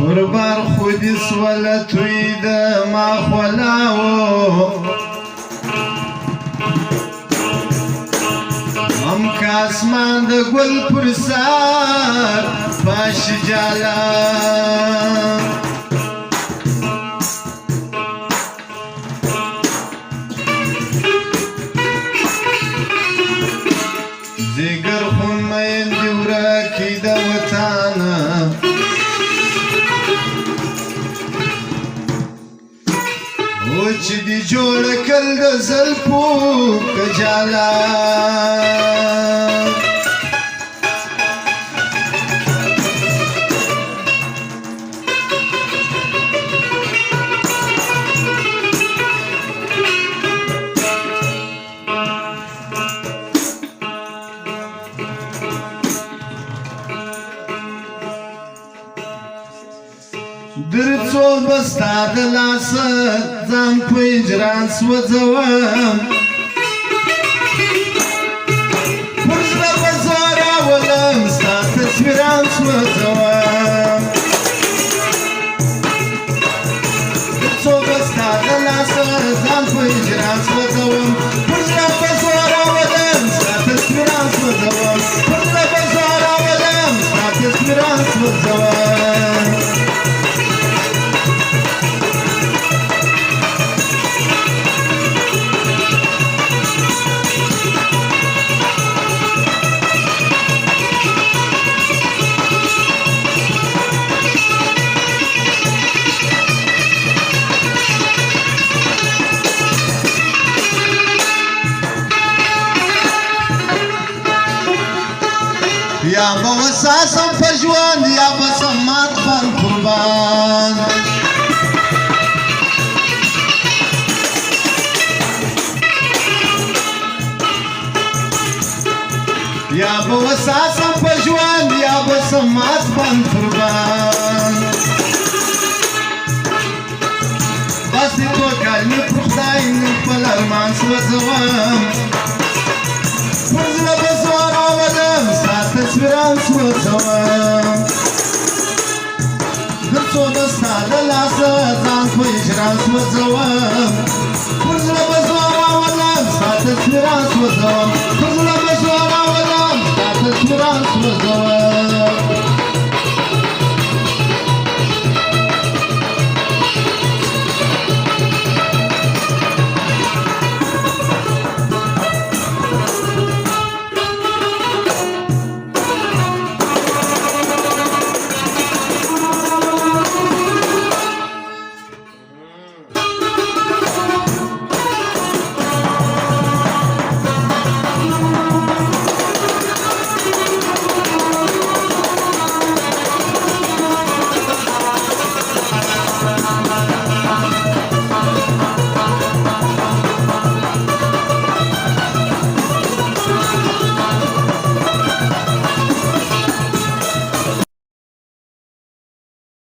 وربار خودی سوال توی ده ما خولاو هم که اسمان ده گل پرسار باش جالا زیگر خون مین دیورا کی ده وطانا وچ دی جوړ کړ د زلفو کجالا درڅو بستا د لاس ځان په اجران سوځوم پر زړه په زور راولم ستا تصویران سوځوم درڅو بستا د لاس ځان په اجران سوځوم پر زړه په زور راولم ستا تصویران سوځوم پر زړه په زور راولم ستا تصویران سوځوم یا به وساسم په ژوند یا به سمات بن قربان یا به وساسم په ژوند یا به سمات بن قربان بس دې توکل مې پر خدای نن خپل ارمان سوځوم پر زړه به زور راولم ستا تصویران سوځوم درڅو به ستا د لاسه ځان په اجران سوځوم پر زړه به زور راولم ستا تصویران سوځوم پر زړه به زور